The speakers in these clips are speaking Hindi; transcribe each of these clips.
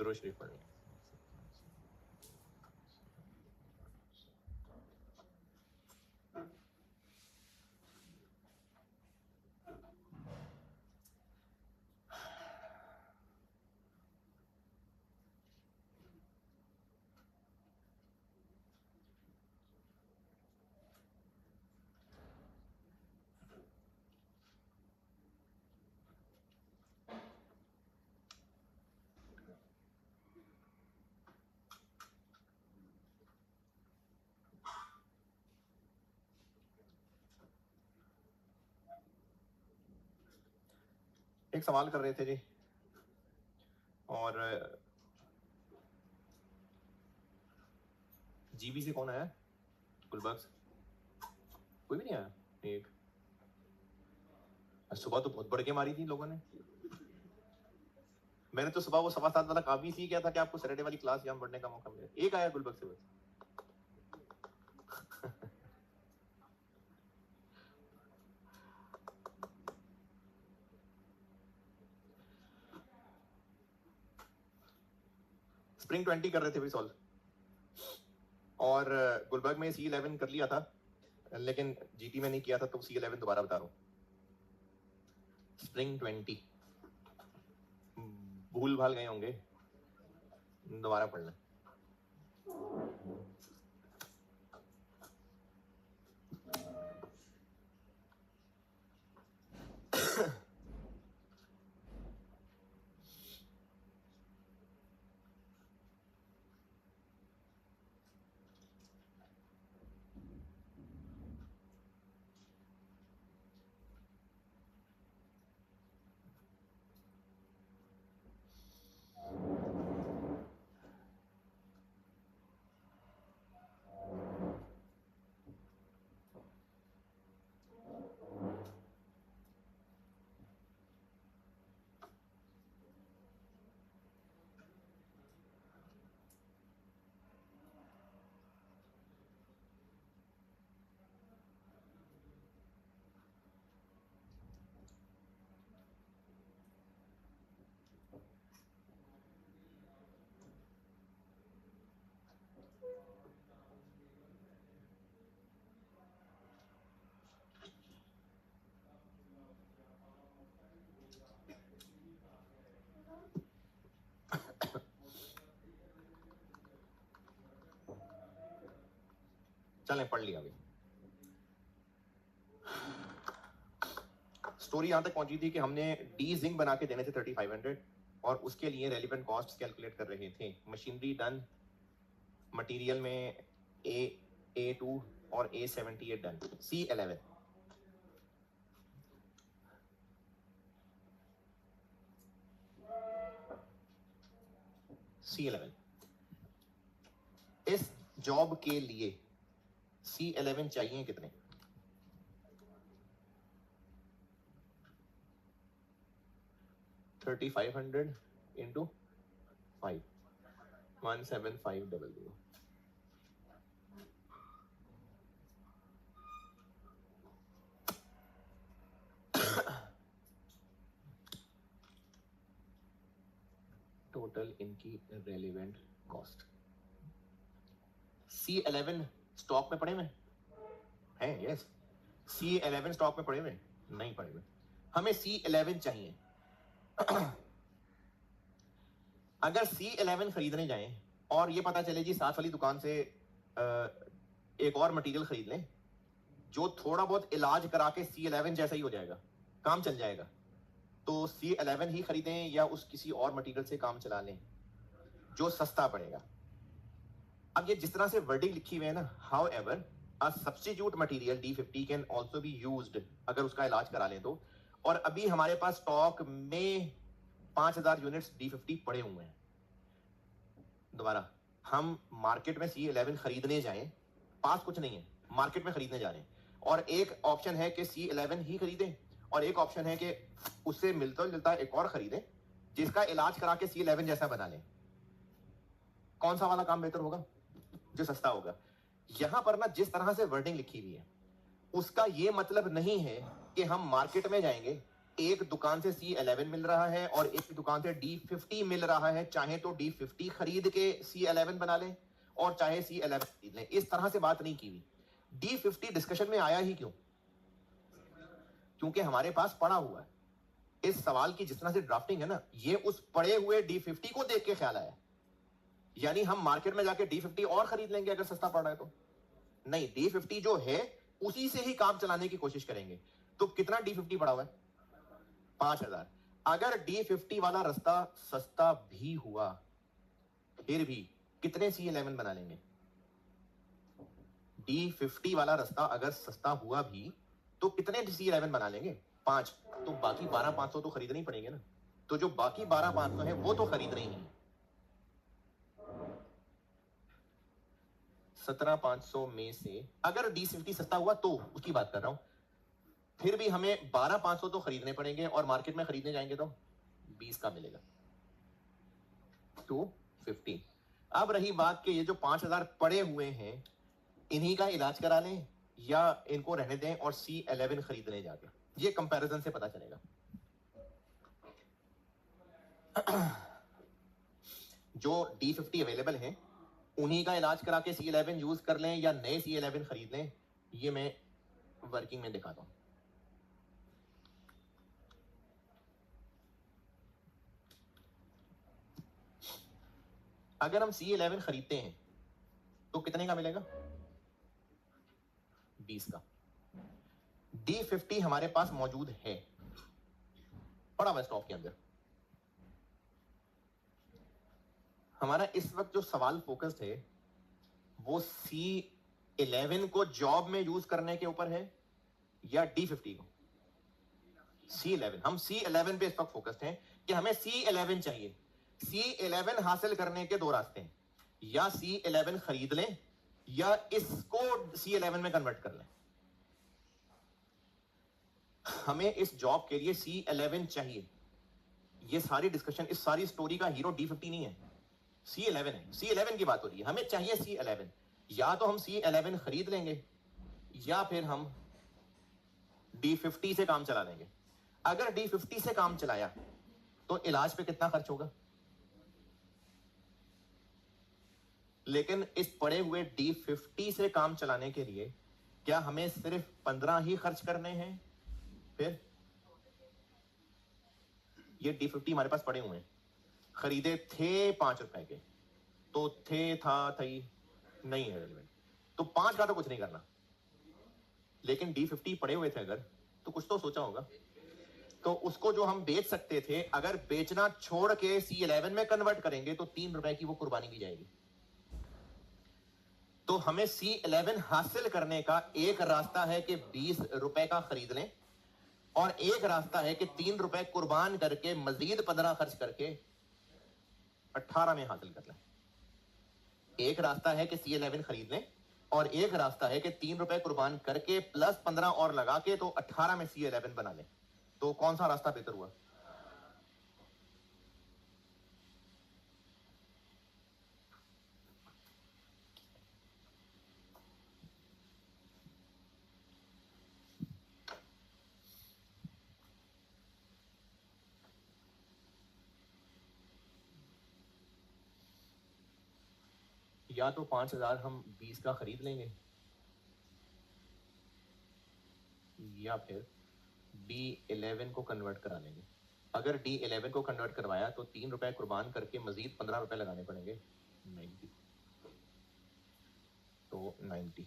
दुरूद शरीफ पढ़ लें। एक सवाल कर रहे थे जी, और जीबी से कौन आया? गुलबर्ग से कोई भी नहीं आया। एक सुबह तो बहुत बढ़ के मारी थी लोगों ने। मैंने तो सुबह वो 7:15 वाला काम ही किया था कि आपको सैटरडे वाली क्लास यहाँ पढ़ने का मौका मिले। एक आया गुलबर्ग से बस। स्प्रिंग 20 कर रहे थे भी सॉल्व, और गुलबर्ग में C11 कर लिया था, लेकिन जीटी में नहीं किया था, तो C11 दोबारा बता रहा हूँ। स्प्रिंग 20 भूल भाल गए होंगे, दोबारा पढ़ना। चलें, पढ़ लिया अभी। स्टोरी यहां तक पहुंची थी कि हमने डी जिंक बना के देने थे 3500, और उसके लिए रेलिवेंट कॉस्ट कैलकुलेट कर रहे थे। मशीनरी डन, मटेरियल में A2 और A78 डन। C11 इस जॉब के लिए C11 चाहिए कितने? $3500 इंटू 5, 17500। टोटल इनकी रेलिवेंट कॉस्ट। C11 स्टॉक में पड़े हुए हैं? यस। C11 स्टॉक में पड़े हुए नहीं पड़े हुए। हमें C11 चाहिए। अगर C11 खरीदने जाएं और ये पता चले जी साथ वाली दुकान से एक और मटेरियल खरीद लें जो थोड़ा बहुत इलाज करा के C11 जैसा ही हो जाएगा, काम चल जाएगा, तो C11 ही खरीदें या उस किसी और मटेरियल से काम चला लें जो सस्ता पड़ेगा। अब ये जिस तरह से वर्डिंग लिखी हुई है ना, however a substitute material D50 can also be used, अगर उसका इलाज करा लें तो। और अभी हमारे पास स्टॉक में 5000 यूनिट्स D50 पड़े हुए हैं। दोबारा, हम मार्केट में C11 खरीदने जाएं, पास कुछ नहीं है, मार्केट में खरीदने जा रहे हैं, और एक ऑप्शन है कि C11 ही खरीदें, और एक ऑप्शन है कि उससे मिलता जुलता एक और खरीदें जिसका इलाज करा के C11 जैसा बना लें। कौन सा वाला काम बेहतर होगा? जो सस्ता होगा। यहां पर ना जिस तरह से वर्डिंग लिखी हुई है उसका यह मतलब नहीं है कि हम मार्केट में जाएंगे एक दुकान से C11 मिल रहा है और एक दुकान से D50 मिल रहा है, चाहे तो D50 खरीद के C11 बना लें और चाहे C11 खरीद लें। इस तरह से बात नहीं की हुई। D50 डिस्कशन में आया ही क्यों? क्योंकि हमारे पास पड़ा हुआ है। इस सवाल की जिस तरह से ड्राफ्टिंग है ना, ये उस पड़े हुए D50 को देख के ख्याल आया। यानी हम मार्केट में जाके D50 और खरीद लेंगे अगर सस्ता पड़ रहा है तो नहीं, D50 जो है उसी से ही काम चलाने की कोशिश करेंगे। तो कितना D50 पड़ा हुआ है? 5000। अगर D50 वाला रास्ता सस्ता भी हुआ फिर भी कितने C11 बना लेंगे? D50 वाला रास्ता अगर सस्ता हुआ भी तो कितने C11 बना लेंगे? 5। तो बाकी 12500 तो खरीदने ही पड़ेंगे ना। तो जो बाकी 12500 है वो तो खरीदने ही है। 17500 में से अगर D50 सस्ता हुआ तो उसकी बात कर रहा हूं, फिर भी हमें 12500 तो खरीदने पड़ेंगे और मार्केट में खरीदने जाएंगे तो 20 का मिलेगा, 250। अब रही बात कि ये जो 5000 पड़े हुए हैं इन्हीं का इलाज करा लें या इनको रहने दें और C11 खरीद लें जाके। ये कंपैरिजन से पता चलेगा। जो D50 अवेलेबल हैं उन्हीं का इलाज करा के C11 यूज कर लें या नए C11 खरीद लें, ये मैं वर्किंग में दिखाता हूं। अगर हम C11 खरीदते हैं तो कितने का मिलेगा? 20 का। D50 हमारे पास मौजूद है, पड़ा हुआ स्टॉक के अंदर। हमारा इस वक्त जो सवाल फोकस्ड है वो C11 को जॉब में यूज करने के ऊपर है या D50 को? C11। हम C11 पे इस वक्त फोकस्ड हैं कि हमें C11 चाहिए। C11 हासिल करने के दो रास्ते हैं, या C11 खरीद लें या इसको C11 में कन्वर्ट कर लें। हमें इस जॉब के लिए C11 चाहिए। ये सारी डिस्कशन, इस सारी स्टोरी का हीरो D50 नहीं है, C11 है। C11 की बात हो रही है, हमें चाहिए C11। या तो हम C11 खरीद लेंगे या फिर हम D50 से काम चला लेंगे। अगर D50 से काम चलाया तो इलाज पे कितना खर्च होगा? लेकिन इस पड़े हुए D50 से काम चलाने के लिए क्या हमें सिर्फ 15 ही खर्च करने हैं? फिर ये D50 हमारे पास पड़े हुए हैं, खरीदे थे 5 रुपए के, तो थी नहीं है रेलिवेंट, तो 5 का तो कुछ नहीं करना। लेकिन D50 पड़े हुए थे अगर, तो कुछ तो सोचा होगा। तो उसको जो हम बेच सकते थे, अगर बेचना छोड़ के C11 में कन्वर्ट करेंगे तो 3 रुपए की वो कुर्बानी भी जाएगी। तो हमें C11 हासिल करने का एक रास्ता है कि 20 रुपए का खरीद लें और एक रास्ता है कि 3 रुपए कुर्बान करके मजीद 15 खर्च करके 18 में हासिल कर लें। एक रास्ता है कि C11 खरीद लें और एक रास्ता है कि 3 रुपए कुर्बान करके प्लस 15 और लगा के तो 18 में C11 बना लें। तो कौन सा रास्ता बेहतर हुआ? या तो 5000 हम 20 का खरीद लेंगे या फिर D11 को कन्वर्ट करा लेंगे। अगर D11 को कन्वर्ट करवाया तो 3 रुपए कुर्बान करके मजीद 15 रुपए लगाने पड़ेंगे, 90। तो 90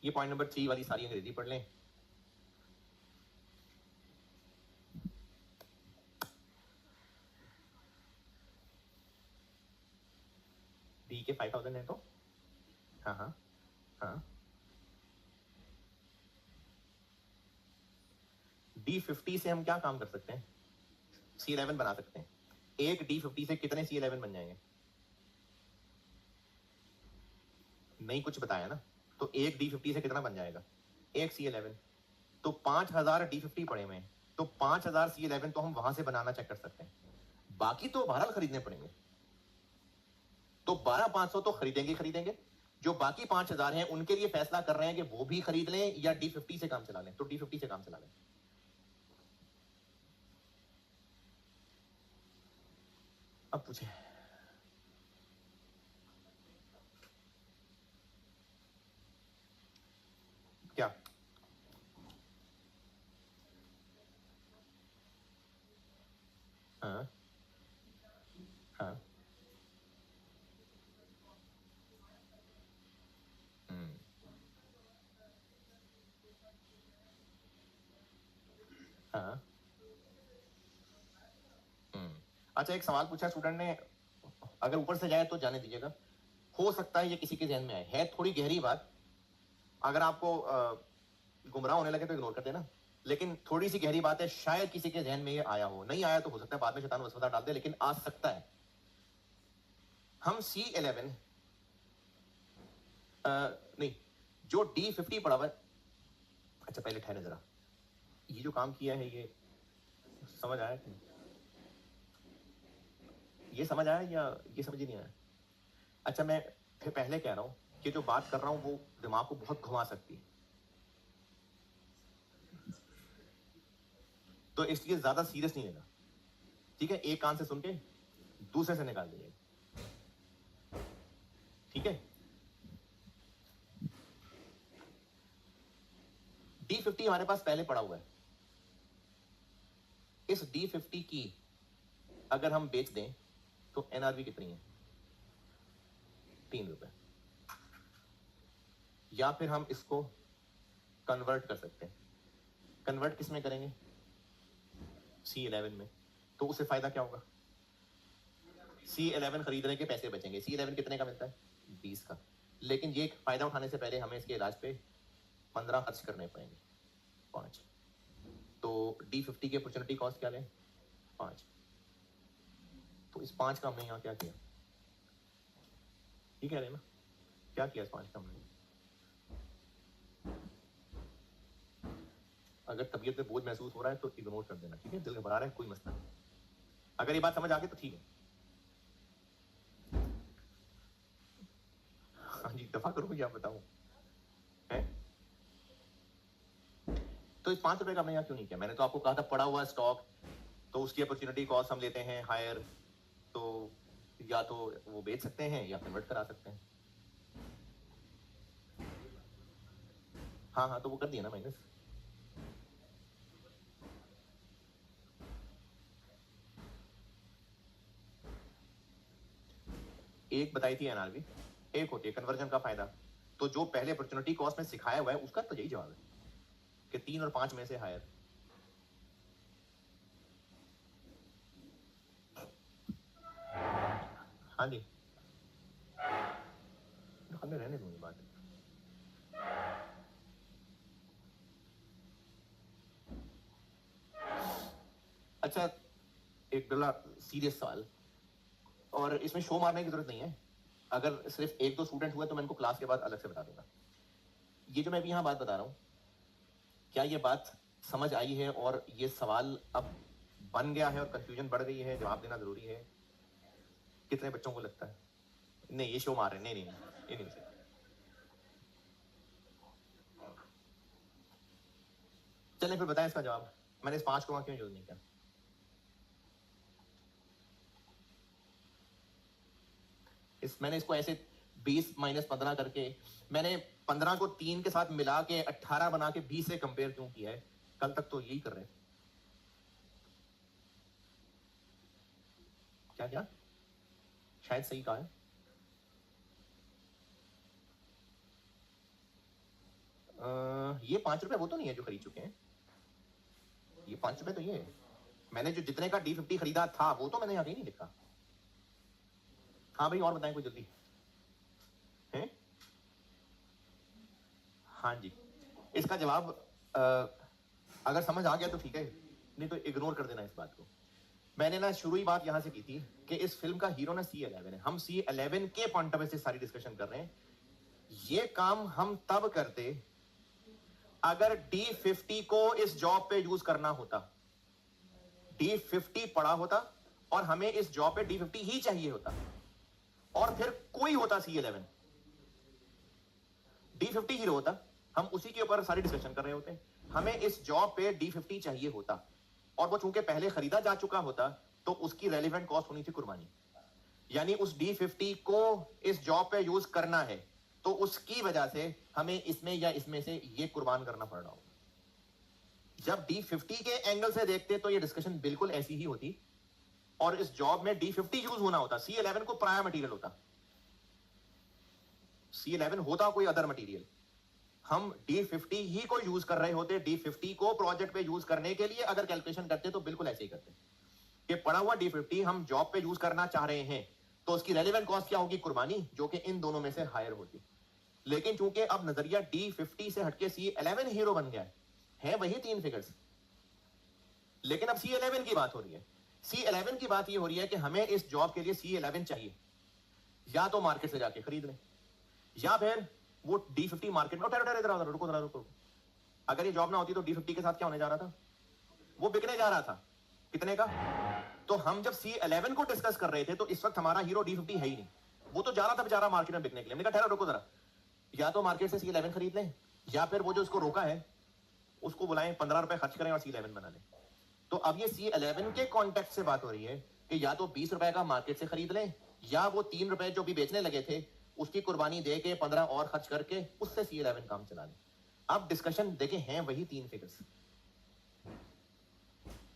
ये पॉइंट नंबर 3 वाली सारी अंग्रेजी पढ़ लें। डी के 5000 है तो हाँ हाँ हाँ D50 से हम क्या काम कर सकते हैं? C11 बना सकते हैं। एक D50 से कितने C11 बन जाएंगे? नहीं कुछ बताया ना, तो एक D50 से कितना बन जाएगा? एक C11। तो 5000 D50 पड़े हुए हैं, तो 5000 C11 तो हम वहां से बनाना चेक कर सकते हैं, बाकी तो बहरहाल खरीदने पड़ेंगे। तो 12,500 तो खरीदेंगे खरीदेंगे, जो बाकी 5,000 हैं उनके लिए फैसला कर रहे हैं कि वो भी खरीद लें या D50 से काम चला लें, तो D50 से काम चला लें। अब पूछे क्या? हाँ हाँ हाँ अच्छा, एक सवाल पूछा स्टूडेंट ने, अगर ऊपर से जाए तो जाने दीजिएगा, हो सकता है ये किसी के ध्यान में आए, है थोड़ी गहरी बात, अगर आपको गुमराह होने लगे तो इग्नोर कर देना, लेकिन थोड़ी सी गहरी बात है, शायद किसी के ध्यान में ये आया हो, नहीं आया तो हो सकता है बाद में शैतान वसवसा डाल दे, लेकिन आ सकता है। हम C11 नहीं, जो D50 पड़ा हुआ है, अच्छा पहले ठहरे जरा, ये जो काम किया है ये समझ आया कि नहीं? ये समझ आया या ये समझ ही नहीं आया? अच्छा, मैं फिर पहले कह रहा हूं कि जो बात कर रहा हूं वो दिमाग को बहुत घुमा सकती है, तो इसलिए ज्यादा सीरियस नहीं लेना, ठीक है? एक कान से सुन के दूसरे से निकाल दीजिए, ठीक है? D50 हमारे पास पहले पड़ा हुआ है, इस D50 की अगर हम बेच दें तो NRV कितनी है? 3 रुपए। या फिर हम इसको कन्वर्ट कर सकते हैं, कन्वर्ट किस में करेंगे? C11 में, तो उससे फायदा क्या होगा? C11 खरीदने के पैसे बचेंगे। C11 कितने का मिलता है? 20 का। लेकिन ये फायदा उठाने से पहले हमें इसके इलाज पे 15 खर्च करने पड़ेंगे, 5। तो D50 की अपॉर्चुनिटी कॉस्ट क्या लें? 5। तो इस 5 का हमने यहाँ क्या किया? ठीक कह रहे हैं ना? क्या किया इस 5 का हमने? अगर तबीयत में बोझ महसूस हो रहा है तो इग्नोर कर देना, ठीक है? दिल घबरा रहा है, कोई मसला नहीं। अगर ये बात समझ आ गई तो ठीक है। हाँ जी, दफा करूँ क्या बताऊँ? है तो इस 5 रुपए का हमने यहाँ क्यों नहीं किया? मैंने तो आपको कहा था पड़ा हुआ स्टॉक, तो उसकी अपॉर्चुनिटी कॉस्ट हम लेते हैं हायर, तो या तो वो बेच सकते हैं या कन्वर्ट करा सकते हैं। हाँ हाँ, तो वो कर दिया ना माइनस। एक बताई थी NRV, एक होती है कन्वर्जन का फायदा, तो जो पहले अपॉर्चुनिटी कॉस्ट में सिखाया हुआ है उसका तो यही जवाब है कि 3 और 5 में से हायर। हाँ जी, हमें रहने दूंगी बात। अच्छा, एक बड़ा सीरियस सवाल, और इसमें शो मारने की जरूरत नहीं है, अगर सिर्फ 1-2 स्टूडेंट हुए तो मैं इनको क्लास के बाद अलग से बता दूंगा। ये जो मैं अभी यहाँ बात बता रहा हूँ, क्या ये बात समझ आई है और ये सवाल अब बन गया है और कंफ्यूजन बढ़ गई है, जवाब देना जरूरी है? कितने बच्चों को लगता है? नहीं, ये शो मार रहे हैं, नहीं नहीं नहीं, ये नहीं सही। चलें फिर बताएं इसका जवाब, मैंने इस 5 को वहां क्यों यूज नहीं किया? मैंने इसको ऐसे 20 माइनस 15 करके, मैंने 15 को 3 के साथ मिला के 18 बना के 20 से कंपेयर क्यों किया है? कल तक तो यही कर रहे थे। क्या क्या? शायद सही कहा है। ये 5 रुपए वो तो नहीं है जो खरीद चुके हैं, ये 5 रुपए तो ये है। मैंने जो जितने का D50 खरीदा था वो तो मैंने यहाँ कहीं नहीं लिखा। हाँ भाई, और बताएं कोई जल्दी है? हाँ जी, इसका जवाब अगर समझ आ गया तो ठीक है, नहीं तो इग्नोर कर देना इस बात को। मैंने ना शुरू ही बात यहां से की थी कि इस फिल्म का हीरो ना C11 है, हम C11 के पॉइंट ऑफ व्यू से सारी डिस्कशन कर रहे हैं। ये काम हम तब करते अगर D50 को इस जॉब पे यूज करना होता, D50 पड़ा होता और हमें इस जॉब पे D50 ही चाहिए होता, और फिर कोई होता C11, D50 हीरो होता, हम उसी के ऊपर सारी डिस्कशन कर रहे होते, हमें इस जॉब पे D50 चाहिए होता, और वो चूंकि पहले खरीदा जा चुका होता तो उसकी रेलिवेंट कॉस्ट होनी थी कुर्बानी, यानी उस D50 को इस जॉब पे यूज करना है, तो उसकी वजह से हमें इसमें या इसमें से ये कुर्बान करना पड़ रहा होगा। जब D50 के एंगल से देखते तो ये डिस्कशन बिल्कुल ऐसी ही होती, और इस जॉब में D50 यूज होना होता, C11 को प्रायर मटेरियल होता, C11 होता कोई अदर मटेरियल, हम D50 ही को यूज कर रहे होते, D50 को प्रोजेक्ट पे यूज करने के लिए अगर कैलकुलेशन करते तो बिल्कुल ऐसे ही करते कि पड़ा हुआ D50 हम जॉब पे यूज करना चाह रहे हैं, तो उसकी रेलेवेंट कॉस्ट क्या होगी, कुर्बानी, जो कि इन दोनों में से हायर होती। लेकिन चूंकि अब नजरिया D50 से हटके C11 हीरो बन गया है वही 3 फिगर्स, लेकिन अब C11 की बात हो रही है। C11 की बात ये हो रही है कि हमें इस जॉब के लिए C11 चाहिए, या तो मार्केट से जाके खरीद लें, या फिर वो D50 मार्केट में, रुको, अगर ये जॉब ना होती तो D50 के साथ क्या होने जा रहा था, वो बिकने जा रहा था, कितने का, तो हम जब C11 को डिस्कस कर रहे थे तो इस वक्त हमारा हीरो D50 है ही नहीं, वो तो जा रहा था बेचारा मार्केट में बिकने के लिए। हमने कहा ठहरो, रुको जरा, या तो मार्केट से C11 खरीद लें, या फिर वो जो उसको रोका है उसको बुलाएं, 15 रुपए खर्च करें और C11 बना लें। तो अब ये C11 के कॉन्टेक्स्ट से बात हो रही है कि या तो 20 रुपए का मार्केट से खरीद लें, या वो 3 रुपए जो भी बेचने लगे थे उसकी कुर्बानी दे के 15 और खर्च करके उससे C11 काम चला लें। अब डिस्कशन देखें हैं वही 3 फिगर्स,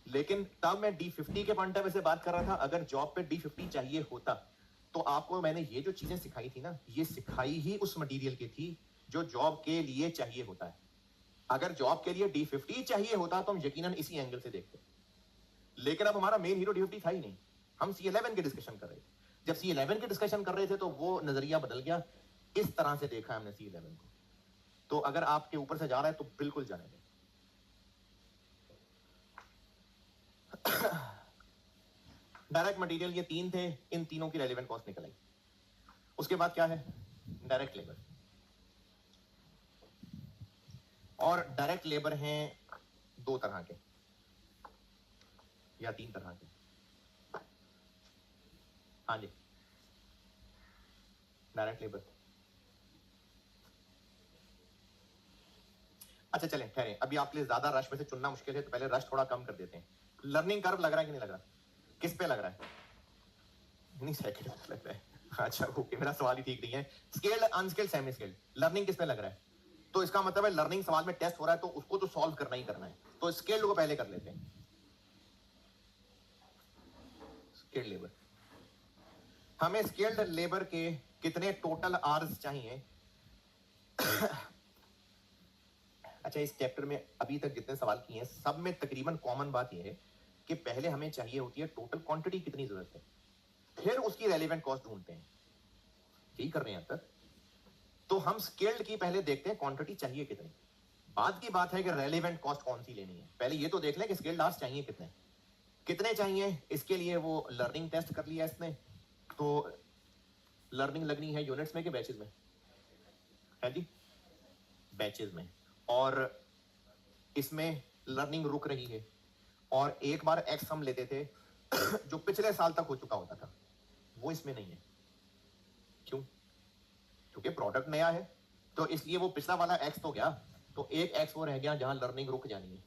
लेकिन तब मैं D50 के पॉइंट ऑफ व्यू से बात कर रहा था। अगर जॉब पे D50 चाहिए होता तो आपको मैंने ये जो चीजें सिखाई थी ना, ये सिखाई ही उस मटेरियल की थी जो जॉब के लिए चाहिए होता है। अगर जॉब के लिए D50 चाहिए होता तो हम यकीनन इसी एंगल से देखते, लेकिन अब हमारा मेन हीरो D50 था ही नहीं, हम C11 की डिस्कशन कर रहे थे। जब C11 की डिस्कशन कर रहे थे तो वो नजरिया बदल गया, इस तरह से देखा हमने C11 को। तो अगर आपके ऊपर से जा रहा है तो बिल्कुल जाने दें। डायरेक्ट मटेरियल ये 3 थे, इन तीनों की रेलेवेंट कॉस्ट निकल आई। उसके बाद क्या है, डायरेक्ट लेबर, और डायरेक्ट लेबर हैं 2 तरह के या 3 तरह के। हाँ जी, डायरेक्ट लेबर, अच्छा चलें ठहरें, अभी आपके लिए ज्यादा रश में से चुनना मुश्किल है तो पहले रश थोड़ा कम कर देते हैं। लर्निंग कर्व लग रहा है कि नहीं लग रहा, किस पे लग रहा है, नहीं सेकंड लग रहा है, अच्छा ओके, मेरा सवाल ही ठीक नहीं है। स्केल्ड, अनस्केल्ड, सेमी स्केल्ड, लर्निंग किस पे लग रहा है, तो इसका मतलब है लर्निंग सवाल में टेस्ट हो रहा है तो उसको तो सॉल्व करना ही करना है, तो स्केल्ड को पहले कर लेते हैं। स्केल्ड लेबर, हमें स्केल्ड लेबर के कितने टोटल आवर्स चाहिए। अच्छा, इस चैप्टर में अभी तक जितने सवाल किए हैं सब में तकरीबन कॉमन बात यह है कि पहले हमें चाहिए होती है टोटल क्वांटिटी कितनी जरूरत है, फिर उसकी रेलेवेंट कॉस्ट ढूंढते हैं, यही कर रहे हैं अब तक। तो हम स्केल्ड की पहले देखते हैं क्वांटिटी चाहिए कितनी, बाद की बात है कि रेलेवेंट कॉस्ट कौन सी लेनी है। पहले ये तो देख लें कि स्केल्ड आवर्स चाहिए कितने, कितने चाहिए। इसके लिए वो लर्निंग टेस्ट कर लिया इसने, तो लर्निंग लगनी है यूनिट्स में कि बैचेस में, है जी बैचेस में, और इसमें लर्निंग रुक रही है, और एक बार एक्स हम लेते थे जो पिछले साल तक हो चुका होता था, वो इसमें नहीं है। क्यों, क्योंकि प्रोडक्ट नया है, तो इसलिए वो पिछला वाला एक्स तो गया, तो एक एक्स वो रह गया जहां लर्निंग रुक जानी है।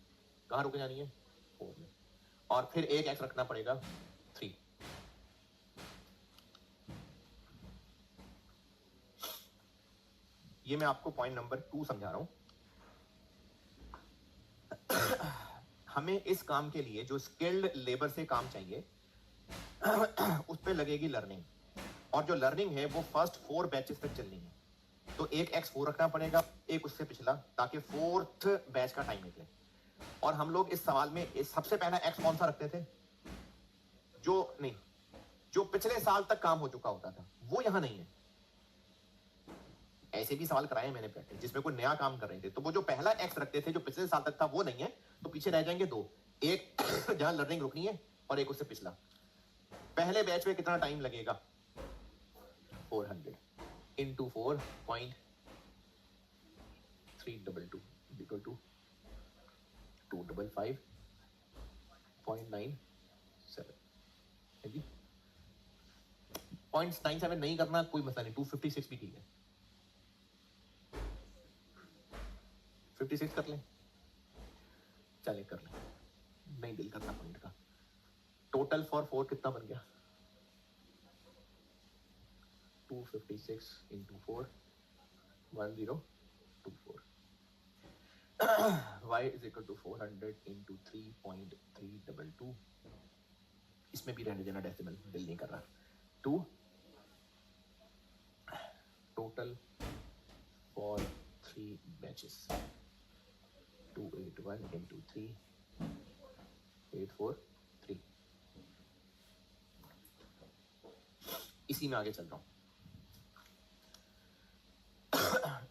कहां रुक जानी है, 4 में, और फिर एक एक्स रखना पड़ेगा 3। ये मैं आपको पॉइंट नंबर 2 समझा रहा हूं। हमें इस काम के लिए जो स्किल्ड लेबर से काम चाहिए उस पर लगेगी लर्निंग, और जो लर्निंग है वो फर्स्ट 4 बैचेस तक चलनी है, तो एक x4 रखना पड़ेगा, एक उससे पिछला, ताकि 4th बैच का टाइम निकले। और हम लोग इस सवाल में सबसे पहला x कौन सा रखते थे, जो नहीं, जो पिछले साल तक काम हो चुका होता था, वो यहां नहीं है। ऐसे भी सवाल कराए मैंने प्रैक्टिस जिसमें कोई नया काम कर रहे थे, तो वो जो पहला x रखते थे जो पिछले साल तक था वो नहीं है, तो पीछे रह जाएंगे 2, एक जहां लर्निंग रुकनी है और एक उससे पिछला। पहले बैच में कितना टाइम लगेगा, 400 into 4.322 equal to 255.97 है जी। 0.97 नहीं करना कोई मसला नहीं, 256 भी ठीक है, 56 कर लें, चले कर लें, नहीं दिल करता पॉइंट का। टोटल फॉर 4 कितना बन गया, 256 into 4 1024 y is equal to 400 into 3.322, इसमें भी रहने देना डेसिमल, दिल नहीं कर रहा। 2 टोटल फॉर 3 बैचेस 281 into 3 843, इसी में आगे चल रहा हूँ।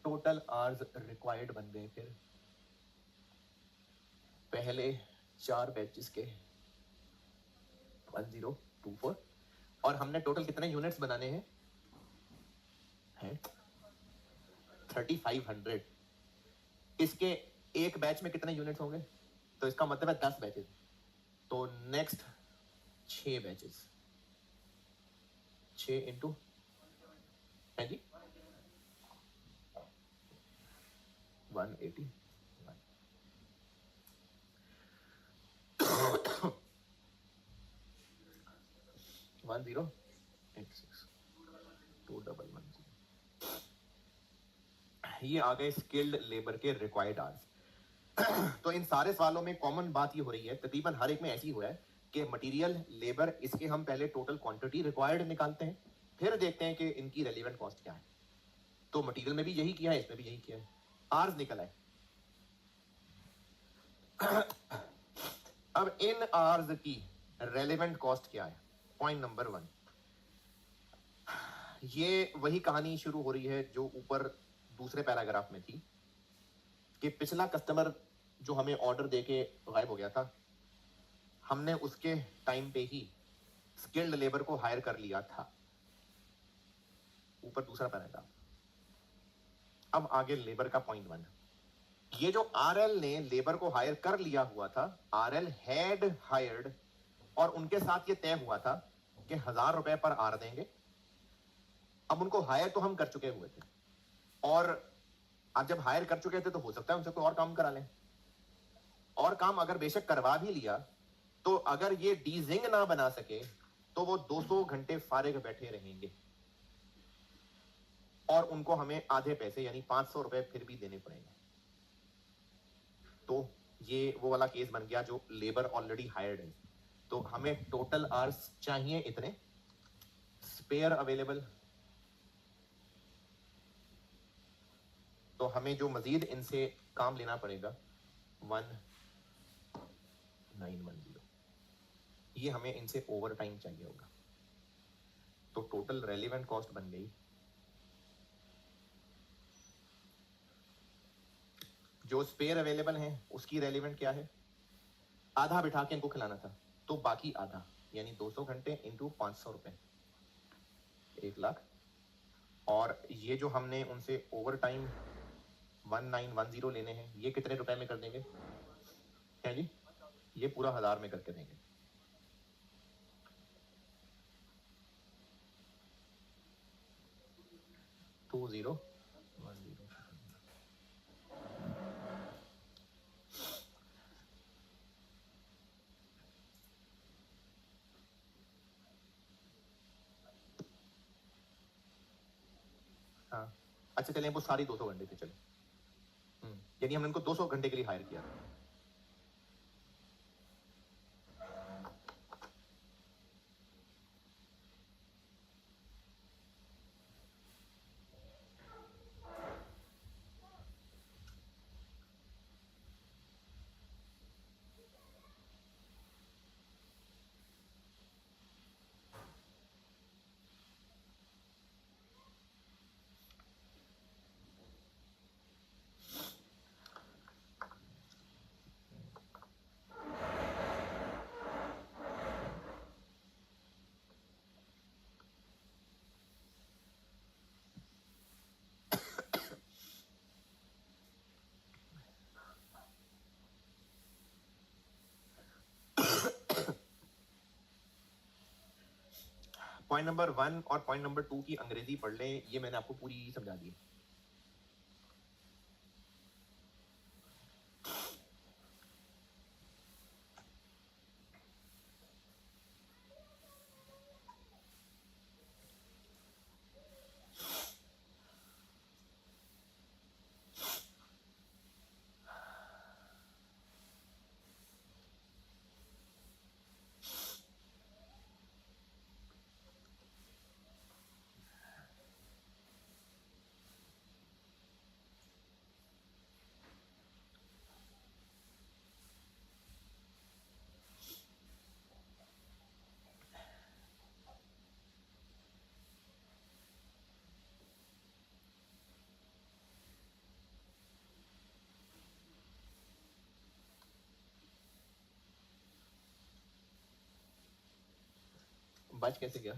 टोटल आवर्स रिक्वायर्ड बन गए फिर पहले 4 बैचेस के 1024, और हमने टोटल कितने यूनिट्स बनाने हैं 3500। इसके एक बैच में कितने यूनिट्स होंगे, तो इसका मतलब है 10 बैचेस, तो नेक्स्ट 6 बैचेस 6 इंटू है जी 180 1086 2110, ये आ गए स्किल्ड लेबर के रिक्वायर्ड आवर्स। तो इन सारे सवालों में कॉमन बात ये हो रही है, तकरीबन हर एक में ऐसी हुआ है कि मटेरियल लेबर इसके हम पहले टोटल क्वांटिटी रिक्वायर्ड निकालते हैं, फिर देखते हैं कि इनकी रेलिवेंट कॉस्ट क्या है। तो मटेरियल में भी यही किया है, इसमें भी यही किया है, आवर्स निकला है। अब इन आवर्स की रेलेवेंट कॉस्ट क्या है, पॉइंट नंबर 1, ये वही कहानी शुरू हो रही है जो ऊपर दूसरे पैराग्राफ में थी कि पिछला कस्टमर जो हमें ऑर्डर देके गायब हो गया था, हमने उसके टाइम पे ही स्किल्ड लेबर को हायर कर लिया था, ऊपर दूसरा पैराग्राफ। अब आगे लेबर का पॉइंट 1, ये जो आरएल ने लेबर को हायर कर लिया हुआ था, आरएल हैड हायर्ड, और उनके साथ ये तय हुआ था कि 1000 रुपए पर आर देंगे। अब उनको हायर तो हम कर चुके हुए थे, और अब जब हायर कर चुके थे तो हो सकता है उनसे कोई और काम करा लें, और काम अगर बेशक करवा भी लिया तो अगर ये डीजिंग ना बना सके तो वो 200 घंटे फारिग बैठे रहेंगे, और उनको हमें आधे पैसे यानी 500 रुपए फिर भी देने पड़ेंगे। तो ये वो वाला केस बन गया जो लेबर ऑलरेडी हायर्ड है, तो हमें टोटल आवर्स चाहिए इतने, स्पेयर अवेलेबल, तो हमें जो मजीद इनसे काम लेना पड़ेगा 1910, ये हमें इनसे ओवर टाइम चाहिए होगा। तो टोटल रेलिवेंट कॉस्ट बन गई, जो स्पेयर अवेलेबल है उसकी रेलिवेंट क्या है, आधा बिठा के इनको खिलाना था, तो बाकी आधा यानी 200 घंटे इंटू 500 रुपए 1 लाख, और ये जो हमने उनसे ओवर टाइम 1910 लेने हैं, ये कितने रुपए में कर देंगे है जी, ये पूरा 1000 में करके देंगे। टू जीरो हाँ, अच्छा चलें वो सारी 200 घंटे थे, चले यानी हमने उनको 200 घंटे के लिए हायर किया। पॉइंट नंबर 1 और पॉइंट नंबर 2 की अंग्रेजी पढ़ ले, ये मैंने आपको पूरी समझा दी। बच कैसे गया?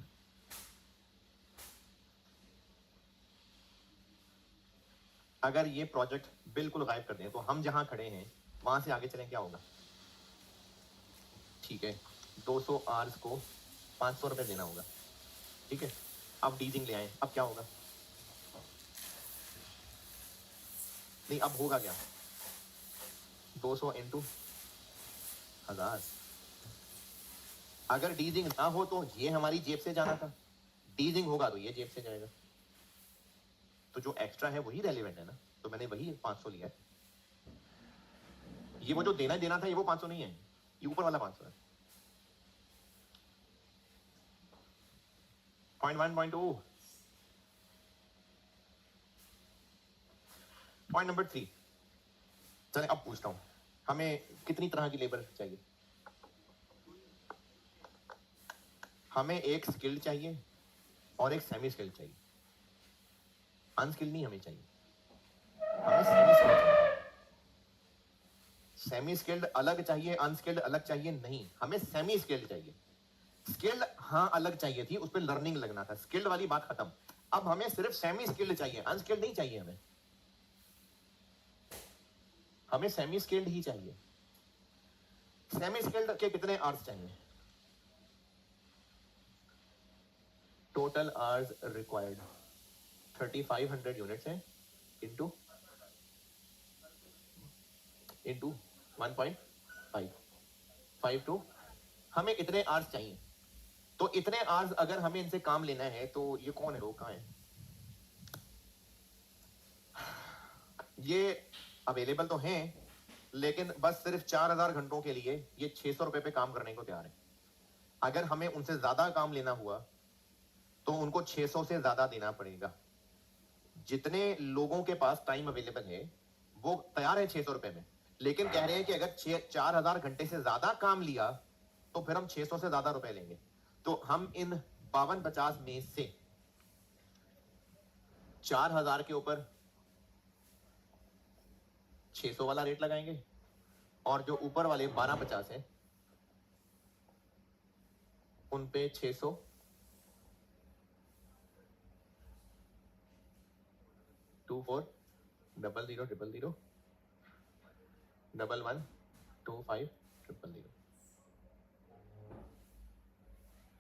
अगर ये प्रोजेक्ट बिल्कुल गायब कर दें तो हम जहां खड़े हैं वहां से आगे चलें, क्या होगा? ठीक है, 200 आर्स को 500 रुपए देना होगा। ठीक है, अब डीजिंग ले आए, अब क्या होगा? नहीं, अब होगा क्या? 200 इंटू 1000। अगर डीजिंग ना हो तो ये हमारी जेब से जाना था, डीजिंग होगा तो ये जेब से जाएगा, तो जो एक्स्ट्रा है वही रेलिवेंट है ना, तो मैंने वही 500 लिया है। ये वो जो देना था ये वो 500 नहीं है, ये ऊपर वाला 500 है। पॉइंट 1.2। पॉइंट नंबर 3, चले अब पूछता हूं, हमें कितनी तरह की लेबर चाहिए? हमें एक स्किल्ड चाहिए और एक सेमी स्किल्ड चाहिए, अनस्किल्ड नहीं हमें चाहिए, हमें सेमी स्किल्ड चाहिए। सेमी स्किल्ड अलग चाहिए, अनस्किल्ड अलग चाहिए नहीं, हमें सेमी स्किल्ड चाहिए। स्किल्ड हाँ अलग चाहिए थी, उस पर लर्निंग लगना था, स्किल्ड वाली बात खत्म। अब हमें सिर्फ सेमी स्किल्ड चाहिए, अनस्किल्ड नहीं चाहिए हमें सेमी स्किल्ड ही चाहिए। सेमी स्किल्ड के कितने आवर्स चाहिए? टोटल आवर्स रिक्वायर्ड 3500 यूनिट्स है, इंटू 1.5 हमें इतने आवर्स चाहिए। तो इतने आवर्स अगर हमें इनसे काम लेना है तो ये कौन है, वो कहाँ है? ये अवेलेबल तो हैं, लेकिन बस सिर्फ 4000 घंटों के लिए ये 600 रुपए पे काम करने को तैयार है। अगर हमें उनसे ज्यादा काम लेना हुआ तो उनको 600 से ज्यादा देना पड़ेगा। जितने लोगों के पास टाइम अवेलेबल है वो तैयार है 600 रुपए में, लेकिन कह रहे हैं कि अगर 4000 घंटे से ज्यादा काम लिया तो फिर हम 600 से ज्यादा रुपए लेंगे। तो हम इन 5250 में से 4000 के ऊपर 600 वाला रेट लगाएंगे और जो ऊपर वाले 1250 है उन पे 600 24 00 000 11 25 000।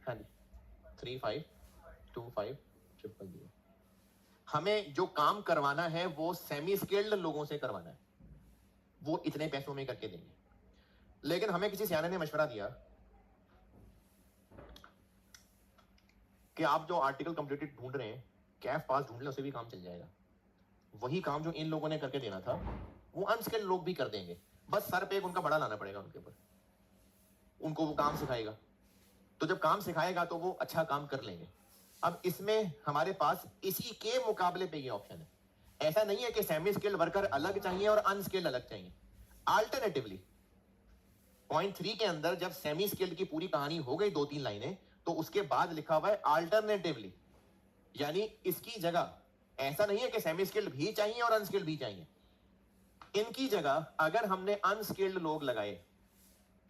हाँ जी, 35 25 000। हमें जो काम करवाना है वो सेमी स्किल्ड लोगों से करवाना है, वो इतने पैसों में करके देंगे। लेकिन हमें किसी सियाने ने मशवरा दिया कि आप जो आर्टिकल कंप्लीटेड ढूंढ रहे हैं, कैफ पास ढूंढ ले, उसे भी काम चल जाएगा। वही काम जो इन लोगों ने करके देना था वो अनस्किल्ड लोग भी कर देंगे, बस सर पे एक उनका बड़ा लाना पड़ेगा उनके ऊपर, उनको वो काम सिखाएगा। तो जब काम सिखाएगा तो वो अच्छा काम कर लेंगे। अब इसमें हमारे पास इसी के मुकाबले पे ये ऑप्शन है। ऐसा नहीं है कि सेमी स्किल्ड वर्कर अलग चाहिए और अनस्किल्ड अलग चाहिए। अल्टरनेटिवली पॉइंट 3 के अंदर जब सेमी स्किल्ड की पूरी कहानी हो गई 2-3 लाइनें, तो उसके बाद लिखा हुआ है अल्टरनेटिवली, यानी इसकी जगह ऐसा नहीं है कि सेमी स्किल्ड भी चाहिए और अनस्किल्ड भी चाहिए। इनकी जगह अगर हमने अनस्किल्ड लोग लगाए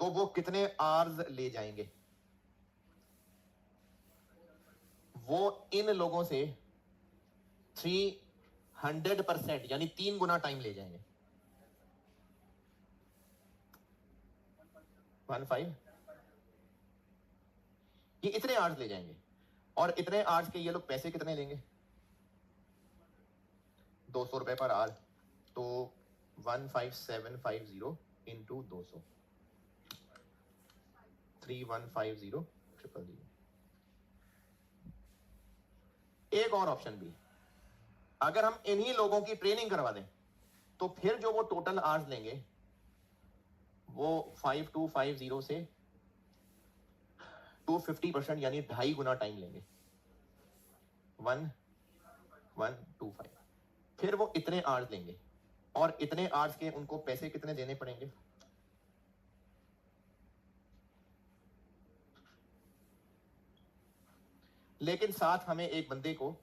तो वो कितने आवर्स ले जाएंगे? वो इन लोगों से 300% यानी 3 गुना टाइम ले जाएंगे। 15 ये इतने आवर्स ले जाएंगे। और इतने आर्स के ये लोग पैसे कितने लेंगे? 200 रुपए पर आर, तो 15750 इंटू 200, 3150 एक और ऑप्शन भी, अगर हम इन्हीं लोगों की ट्रेनिंग करवा दें तो फिर जो वो टोटल आवर्स लेंगे वो 5250 से 250% यानी 2.5 गुना टाइम लेंगे, 1125। फिर वो इतने आवर्स लेंगे और इतने आवर्स के उनको पैसे कितने देने पड़ेंगे? लेकिन साथ हमें एक बंदे को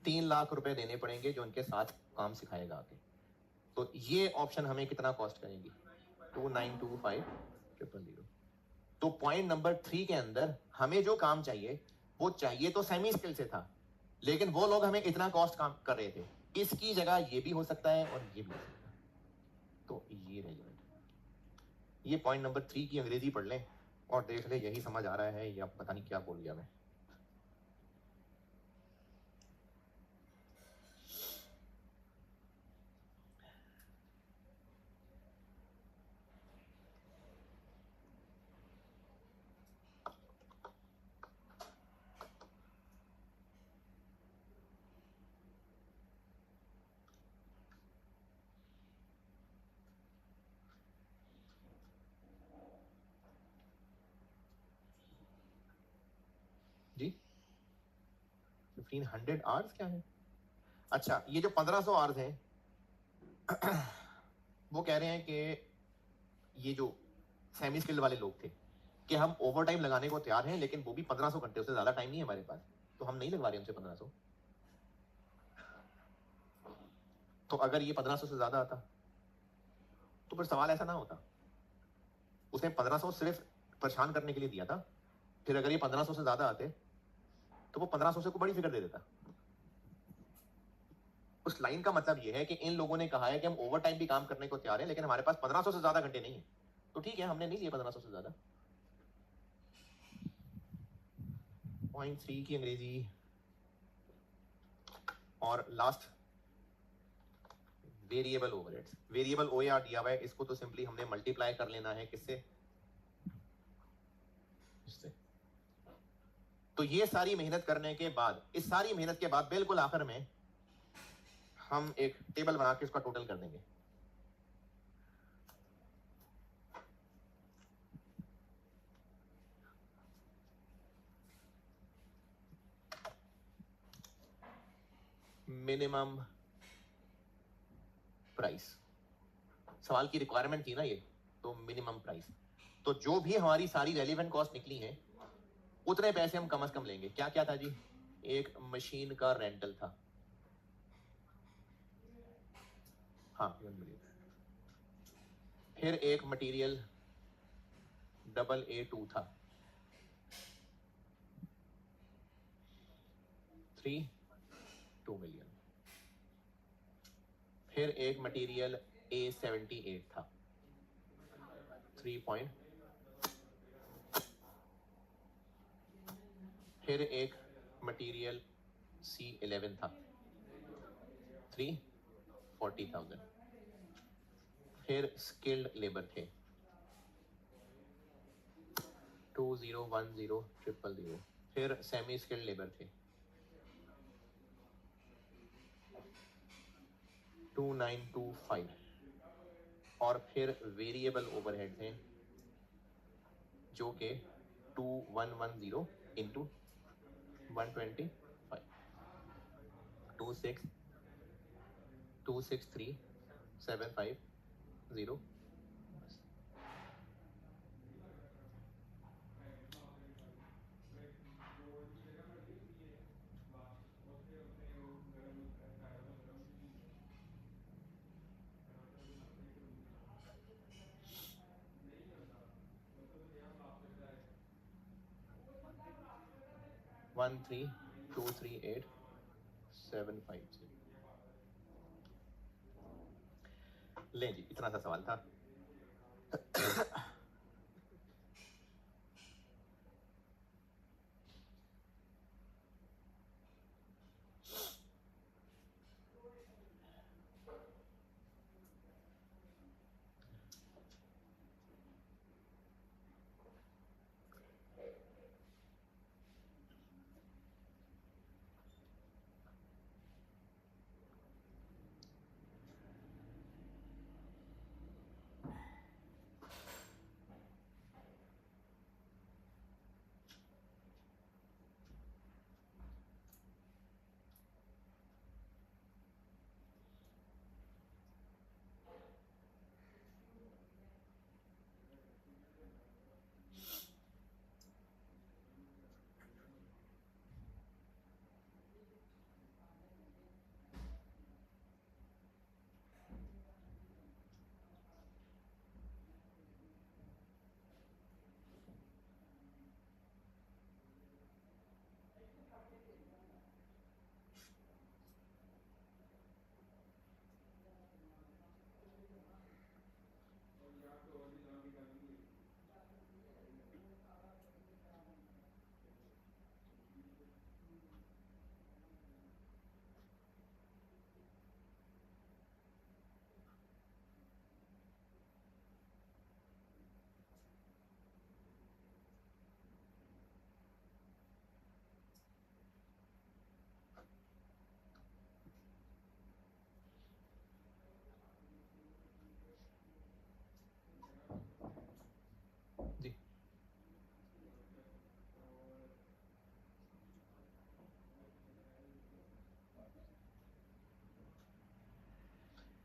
3 लाख रुपए देने पड़ेंगे जो उनके साथ काम सिखाएगा आगे। तो ये ऑप्शन हमें कितना कॉस्ट करेगी? 2925,000। तो पॉइंट नंबर 3 के अंदर हमें जो काम चाहिए वो चाहिए तो सेमी स्किल से था, लेकिन वो लोग हमें इतना कॉस्ट काम कर रहे थे, इसकी जगह ये भी हो सकता है और ये भी हो सकता है। तो ये रेलिवेंट। ये पॉइंट नंबर 3 की अंग्रेजी पढ़ लें और देख ले यही समझ आ रहा है या पता नहीं क्या बोल गया मैं। जी 1500 आवर्स क्या है? अच्छा, ये जो 1500 आवर्स हैं वो कह रहे हैं कि ये जो सेमी स्किल्ड वाले लोग थे कि हम ओवर टाइम लगाने को तैयार हैं, लेकिन वो भी 1500 घंटे, उससे ज्यादा टाइम नहीं है हमारे पास, तो हम नहीं लगवा रहे उनसे 1500। तो अगर ये 1500 से ज्यादा आता तो फिर सवाल ऐसा ना होता। उसने 1500 सिर्फ परेशान करने के लिए दिया था, फिर अगर ये 1500 से ज्यादा आते तो वो 1500 से कोई बड़ी फिगर दे देता। उस लाइन का मतलब ये है कि इन लोगों ने कहा है कि हम ओवर टाइम भी काम करने को तैयार हैं, लेकिन हमारे पास 1500 से ज्यादा घंटे नहीं है, तो ठीक है हमने नहीं लिए 1500 से ज्यादा। पॉइंट 3 की अंग्रेजी और लास्ट वेरिएबल ओवरहेड्स। वेरिएबल ओएआर दिया हुआ है, इसको तो सिंपली हमने मल्टीप्लाई कर लेना है किससे? इससे। तो ये सारी मेहनत करने के बाद, इस सारी मेहनत के बाद बिल्कुल आखिर में हम एक टेबल बना के इसका टोटल कर देंगे। मिनिमम प्राइस, सवाल की रिक्वायरमेंट थी ना ये, तो मिनिमम प्राइस। तो जो भी हमारी सारी रेलिवेंट कॉस्ट निकली है उतने पैसे हम कम से कम लेंगे। क्या क्या था जी? एक मशीन का रेंटल था, हाँ 1 मिलियन। फिर एक मटेरियल AA2 था 2 मिलियन। फिर एक मटेरियल A78 था 3 फिर एक मटेरियल C11 था 340,000। फिर स्किल्ड लेबर थे 2010,000। फिर सेमी स्किल्ड लेबर थे 2925। और फिर वेरिएबल ओवरहेड थे जो कि 2110 into 125, 263,750। One three two three eight 750। लें जी, इतना सा सवाल था।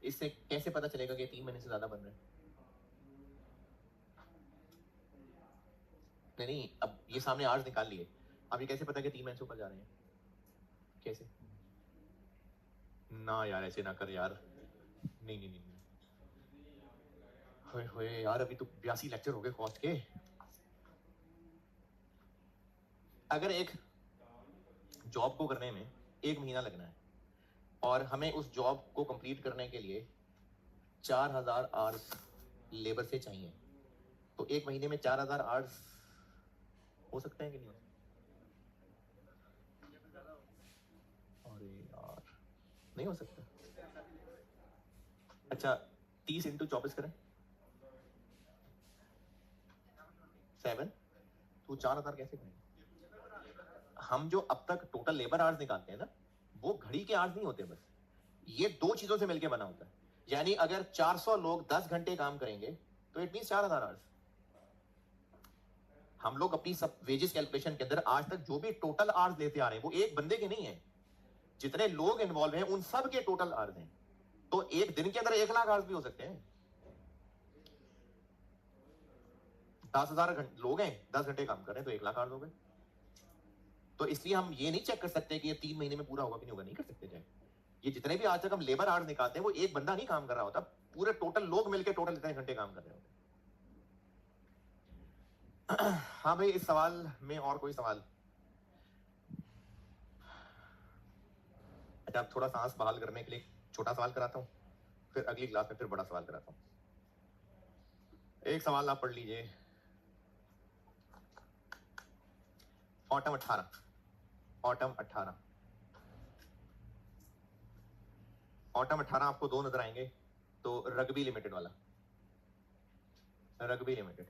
इससे कैसे पता चलेगा कि 3 महीने से ज्यादा बन रहे हैं? नहीं, अब ये सामने आर्स निकाल लिए, अब ये कैसे पता कि 3 महीने से ऊपर जा रहे हैं? कैसे? ना यार, ऐसे ना कर यार, नहीं नहीं नहीं, होए होए यार, अभी तो 82 लेक्चर हो गए कॉस्ट के। अगर एक जॉब को करने में 1 महीना लगना है और हमें उस जॉब को कंप्लीट करने के लिए 4000 आवर्स लेबर से चाहिए, तो 1 महीने में 4000 आवर्स हो सकते हैं कि नहीं हो सकते? अरे यार, नहीं हो सकता। अच्छा, 30 इंटू 24 करें, 7, तो 4000 कैसे करेंगे? हम जो अब तक टोटल लेबर आवर्स निकालते हैं ना, वो घड़ी के आवर्स नहीं होते, बस ये 2 चीजों से मिलकर बना होता है। यानी अगर 400 लोग 10 घंटे काम करेंगे तो इट मीन 4000 आवर्स। हम लोग अपनी सब वेजेस कैलकुलेशन के अंदर आज तक जो भी टोटल आवर्स लेते आ रहे हैं वो एक बंदे के नहीं है, जितने लोग इन्वॉल्व हैं उन सब के टोटल आवर्स हैं। तो एक दिन के अंदर 1 लाख आवर्स भी हो सकते हैं। 10,000 लोग हैं, 10 घंटे काम कर रहे हैं, तो 1 लाख आवर्स हो गए। तो इसलिए हम ये नहीं चेक कर सकते कि ये 3 महीने में पूरा होगा कि नहीं होगा, नहीं कर सकते। चाहे ये जितने भी आज तक हम लेबर आवर्स निकालते हैं वो एक बंदा नहीं काम कर रहा होता, पूरे टोटल लोग मिलकर टोटल इतने घंटे काम कर रहे होते। हाँ भाई, इस सवाल में और कोई सवाल? अच्छा, आप थोड़ा सांस बहाल करने के लिए छोटा सवाल कराता हूँ, फिर अगली क्लास में फिर बड़ा सवाल कराता हूँ। एक सवाल आप पढ़ लीजिए, ऑटम 18, ऑटम 18, ऑटम 18 आपको 2 नजर आएंगे, तो रग्बी लिमिटेड वाला, रग्बी लिमिटेड।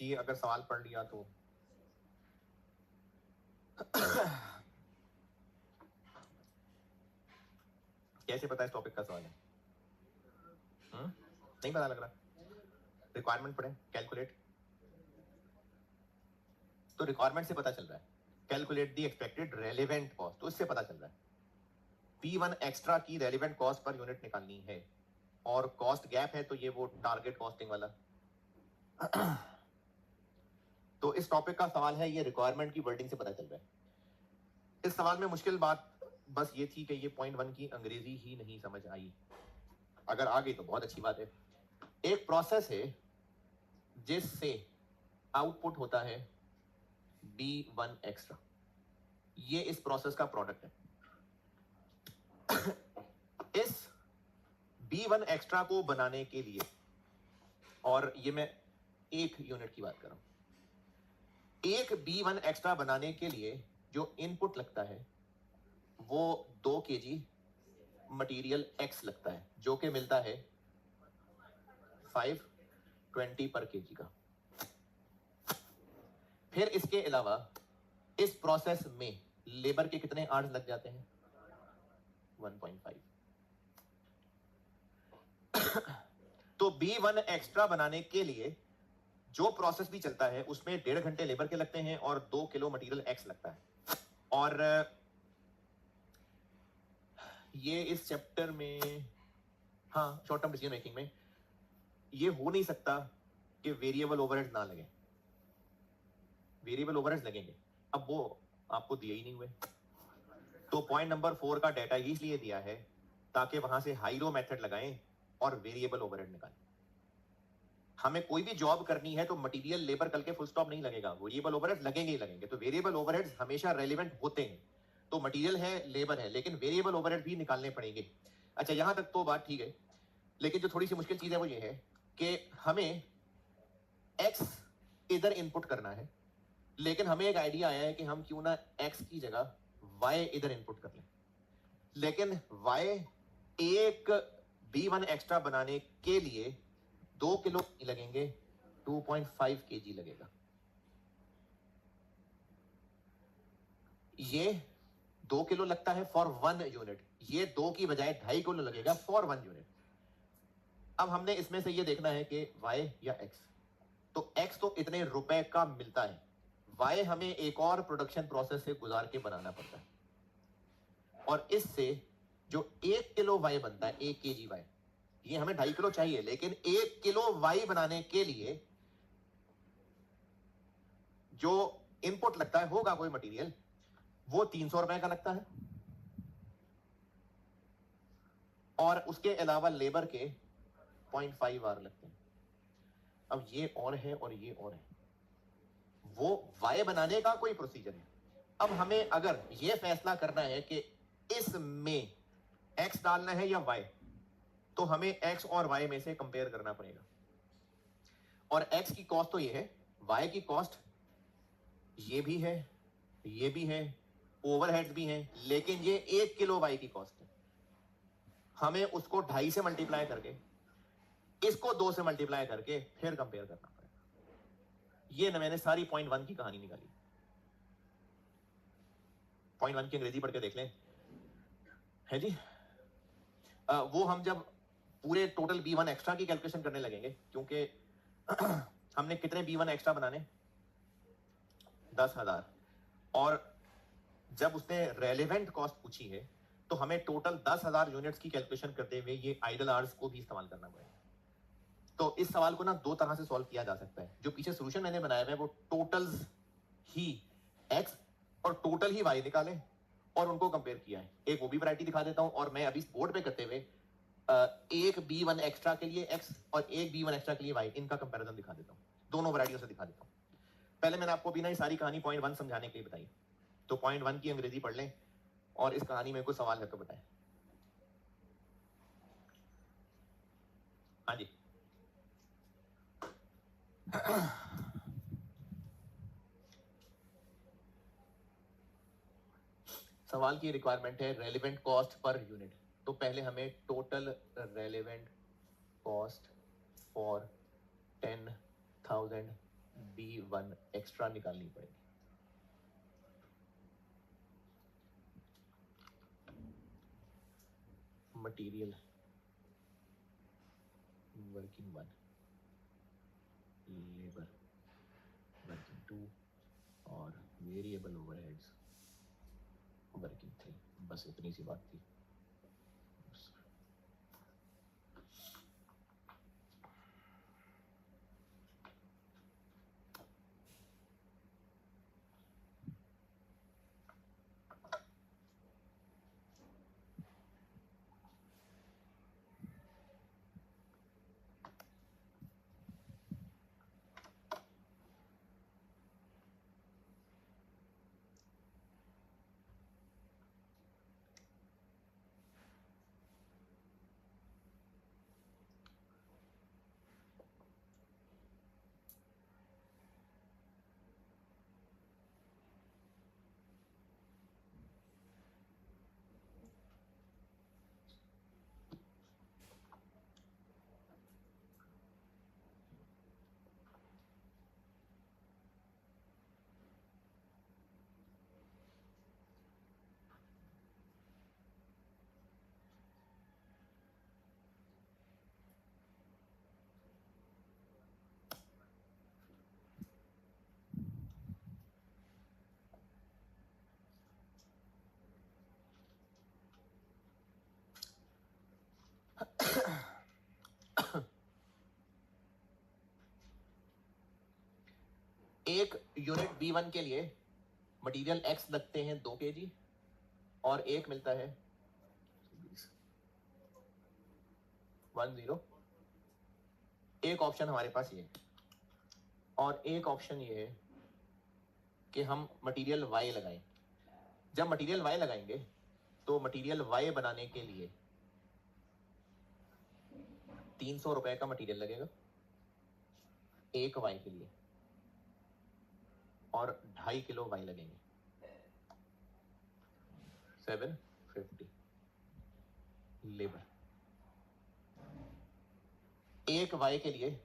जी अगर सवाल पढ़ लिया तो कैसे पता इस टॉपिक का सवाल है? नहीं पता लग रहा। रिक्वायरमेंट पढ़े, कैलकुलेट, तो रिक्वायरमेंट से पता चल रहा है calculate the expected relevant cost, तो इससे पता चल रहा है P1 एक्स्ट्रा की रेलेवेंट कॉस्ट पर यूनिट निकालनी है, और कॉस्ट गैप है तो ये वो टारगेट कॉस्टिंग वाला। तो इस टॉपिक का सवाल है, ये रिक्वायरमेंट की वर्डिंग से पता चल रहा है। इस सवाल में मुश्किल बात बस ये थी कि ये पॉइंट 1 की अंग्रेजी ही नहीं समझ आई। अगर आ गई तो बहुत अच्छी बात है। एक प्रोसेस है जिससे आउटपुट होता है B1 एक्स्ट्रा, ये इस प्रोसेस का प्रोडक्ट है। इस B1 एक्स्ट्रा को बनाने के लिए, और ये मैं एक यूनिट की बात कर रहा हूं, एक B1 एक्स्ट्रा बनाने के लिए जो इनपुट लगता है वो 2 kg मटेरियल X लगता है, जो कि मिलता है 520 पर kg का। फिर इसके अलावा इस प्रोसेस में लेबर के कितने आवर्स लग जाते हैं? 1.5। तो B1 एक्स्ट्रा बनाने के लिए जो प्रोसेस भी चलता है उसमें 1.5 घंटे लेबर के लगते हैं और 2 किलो मटेरियल X लगता है। और ये इस चैप्टर में, हाँ, शॉर्ट टर्म डिसीजन मेकिंग में ये हो नहीं सकता कि वेरिएबल ओवरहेड्स ना लगे। वेरिएबल ओवरहेड्स लगेंगे, अब वो आपको दिए ही नहीं हुए। तो पॉइंट नंबर 4 का डाटा इसलिए दिया है ताकि वहां से हाई लो मेथड लगाएं और वेरिएबल ओवरहेड निकालें। हमें कोई भी जॉब करनी है तो मटेरियल लेबर कल के फुल स्टॉप नहीं लगेगा, वेरिएबल ओवरहेड्स लगेंगे ही लगेंगे। तो वेरिएबल ओवरहेड्स हमेशा रेलेवेंट होते हैं। तो मटेरियल है, लेबर है, लेकिन वेरिएबल ओवरहेड भी निकालने पड़ेंगे। अच्छा, यहां तक तो बात ठीक है, लेकिन जो थोड़ी सी मुश्किल चीज है वो ये है कि हमें एक्स इधर इनपुट करना है, लेकिन हमें एक आइडिया आया है कि हम क्यों ना एक्स की जगह वाई इधर इनपुट कर लें। लेकिन वाई एक B1 एक्स्ट्रा बनाने के लिए 2 किलो लगेंगे, 2.5 kg लगेगा। ये 2 किलो लगता है फॉर 1 यूनिट, ये 2 की बजाय 2.5 किलो लगेगा फॉर 1 यूनिट। अब हमने इसमें से ये देखना है कि y या x। तो x तो इतने रुपए का मिलता है, y हमें एक और प्रोडक्शन प्रोसेस से गुजार के बनाना पड़ता है, और इससे जो 1 किलो y बनता है, 1 kg y, ये हमें 2.5 किलो चाहिए, लेकिन 1 किलो y बनाने के लिए जो इनपुट लगता है, होगा कोई मटेरियल, वो 300 रुपए का लगता है, और उसके अलावा लेबर के 0.5 आर लगते हैं। अब ये और है और ये और है, वो वाई बनाने का कोई प्रोसीजर है। अब हमें अगर ये फैसला करना है कि इसमें एक्स डालना है या वाई, तो हमें एक्स और वाई में से कंपेयर करना पड़ेगा। और एक्स की कॉस्ट तो ये है, वाई की कॉस्ट ये भी है, ये भी है, ओवरहेड्स भी हैं, लेकिन ये 1 किलो वाई की कॉस्ट है। हमें उसको 2.5 से मल्टीप्लाई करके, इसको 2 से मल्टीप्लाई करके फिर कंपेयर करना पड़ेगा। ये ना मैंने सारी पॉइंट 1 की कहानी निकाली। पॉइंट 1 की अंग्रेजी पढ़ के देख लें, है जी। वो हम जब पूरे टोटल B1 एक्स्ट्रा की कैलकुलेशन करने लगेंगे, क्योंकि हमने कितने B1 एक्स्ट्रा बनाने, 10,000, और जब उसने रेलेवेंट कॉस्ट पूछी है तो हमें टोटल 10,000 यूनिट्स की कैलकुलेशन करते हुए ये आइडल आवर्स को भी इस्तेमाल करना पड़ेगा। तो इस सवाल को ना 2 तरह से सॉल्व किया जा सकता है। जो पीछे सोल्यूशन मैंने बनाया है वो टोटल्स ही x और टोटल ही y निकाले और उनको कंपेयर किया है। एक वो भी वैरायटी दिखा देता हूं, और मैं अभी बोर्ड पे करते हुए एक B1 एक्स्ट्रा के लिए x और एक B1 एक्स्ट्रा के लिए y, इनका कंपैरिजन दिखा देता हूं, दोनों वैरायटियों से दिखा देता हूं। पहले मैंने आपको भी ना ये सारी कहानी पॉइंट 1 समझाने के लिए बताई, तो पॉइंट 1 की अंग्रेजी पढ़ लें और इस कहानी में कोई सवाल है तो बताएं। हाँ जी। सवाल की रिक्वायरमेंट है रेलेवेंट कॉस्ट पर यूनिट। तो पहले हमें total relevant cost for 10,000 B1 extra निकालनी पड़ेगी। मटेरियल वर्किंग 1, लेबर वर्किंग 2 और वेरिएबल ओवरहेड्स वर्किंग 3। बस इतनी सी बात थी। एक यूनिट B1 के लिए मटेरियल X लगते हैं 2 kg और एक मिलता है 10। एक ऑप्शन हमारे पास ये है और एक ऑप्शन ये है कि हम मटेरियल Y लगाएं। जब मटेरियल Y लगाएंगे तो मटेरियल Y बनाने के लिए 300 रुपए का मटेरियल लगेगा एक Y के लिए और 2.5 किलो Y लगेंगे 750 लेबर। एक Y के लिए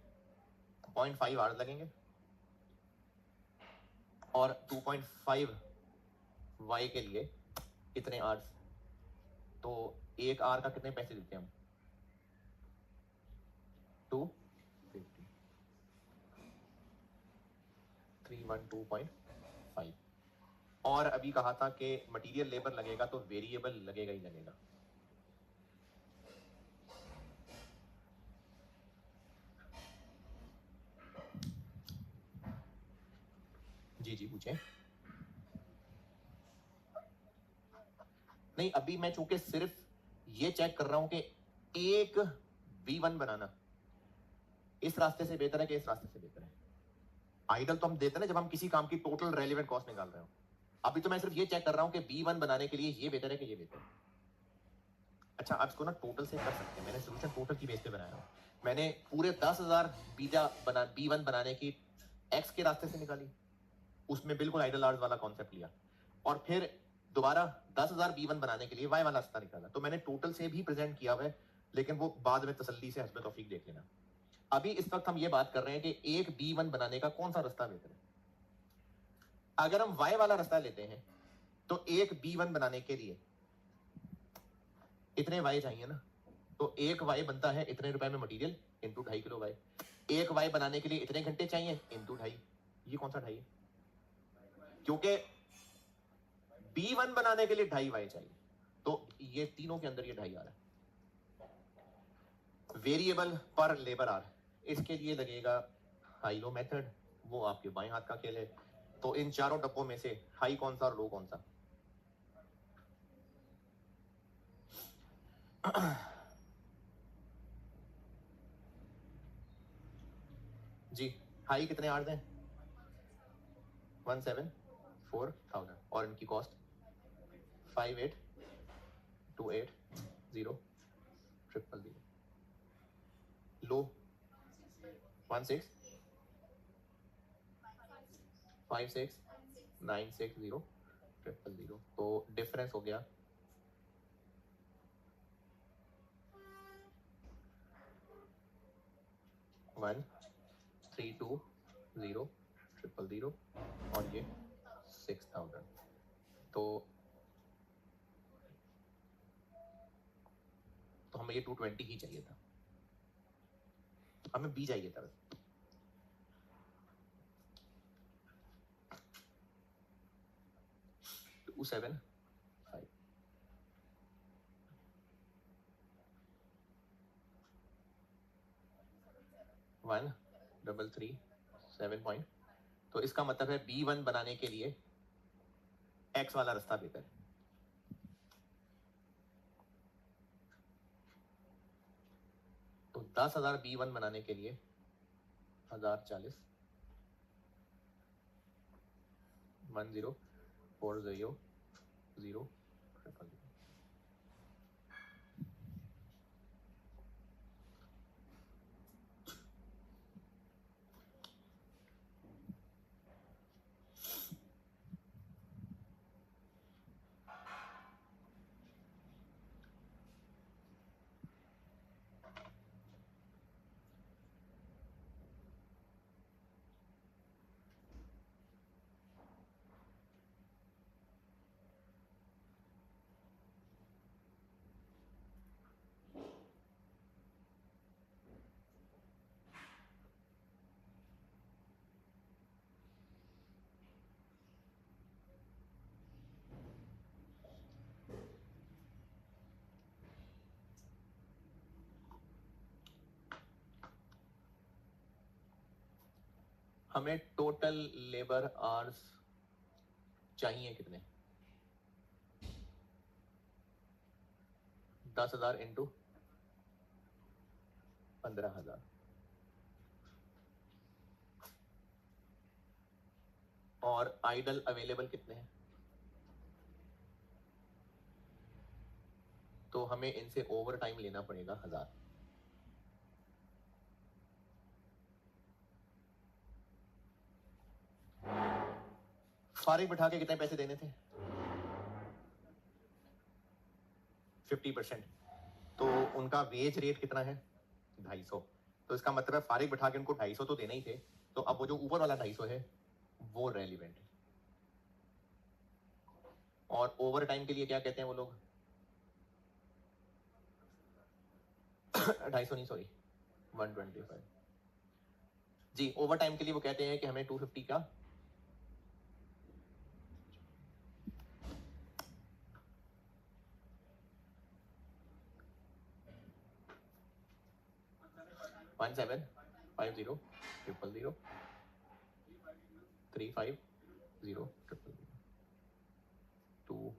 0.5 आवर्स लगेंगे और 2.5 Y के लिए कितने आवर्स, तो एक आवर का कितने पैसे देते हैं हम 250 312.5। और अभी कहा था कि मटेरियल लेबर लगेगा तो वेरिएबल लगेगा ही लगेगा। जी जी पूछे। नहीं अभी मैं चूंकि सिर्फ ये चेक कर रहा हूं कि एक B1 बनाना इस रास्ते से बेहतर है कि इस रास्ते से बेहतर है। आइडल तो हम देते हैं ना जब हम किसी काम की टोटल रेलेवेंट कॉस्ट निकाल रहे हो। अभी तो मैं सिर्फ ये चेक कर रहा हूं कि B1 बनाने के लिए ये बेहतर है कि ये बेहतर है। अच्छा अब इसको ना टोटल से कर सकते हैं। मैंने सोल्यूशन टोटल की बेस पे बनाया हूं। मैंने पूरे 10,000 बीजा बना B1 बनाने की X के रास्ते से निकाली, उसमें बिल्कुल आइडल आवर्स वाला कॉन्सेप्ट लिया और फिर दोबारा 10,000 B1 बनाने के लिए Y वाला रास्ता निकाला। तो मैंने टोटल से भी प्रेजेंट किया हुआ है, लेकिन वो बाद में तसल्ली से हस्बे तौफीक देख लेना। अभी इस वक्त हम ये बात कर रहे हैं कि एक B1 बनाने का कौन सा रास्ता बेहतर है। अगर हम Y वाला रास्ता लेते हैं तो एक B1 बनाने के लिए इतने Y चाहिए ना, तो एक Y बनता है इतने रुपए में मटेरियल इंटू 2.5 किलो Y। एक Y बनाने के लिए इतने घंटे चाहिए इंटू 2.5। ये कौन सा 2.5 है, क्योंकि B1 बनाने के लिए 2.5 Y चाहिए, तो ये तीनों के अंदर ये 2.5 आ रहा है। वेरिएबल पर लेबर आर, इसके लिए लगेगा हाई लो मेथड, वो आपके बाएं हाथ का खेल है। तो इन चारों डब्बों में से हाई कौन सा और लो कौन सा। जी हाई कितने आर्स हैं 174,000 और इनकी कॉस्ट 58280000। लो 165696000। तो डिफरेंस हो गया 1320 000 और ये 6000। तो हमें ये 220 ही चाहिए था, हमें बी चाहिए था। 275 1337 पॉइंट। तो इसका मतलब है B1 बनाने के लिए X वाला रास्ता बेहतर है। तो 10,000 B1 बनाने के लिए 1040 1040 0 हमें टोटल लेबर आवर्स चाहिए कितने? 10,000 इंटू 15,000 और आइडल अवेलेबल कितने हैं? तो हमें इनसे ओवर टाइम लेना पड़ेगा 1000। फारिग बिठा के कितने पैसे देने थे? 50%। तो उनका वेज रेट कितना है? 250। तो इसका मतलब है फारिग बिठा के उनको 250 तो देने ही थे। तो अब वो जो ऊपर वाला 250 है वो रेलिवेंट है। और ओवर टाइम के लिए क्या कहते हैं वो लोग? 250 नहीं, सॉरी 125। जी, ओवर टाइम के लिए वो कहते हैं कि हमें 250 का 1750 000 350 2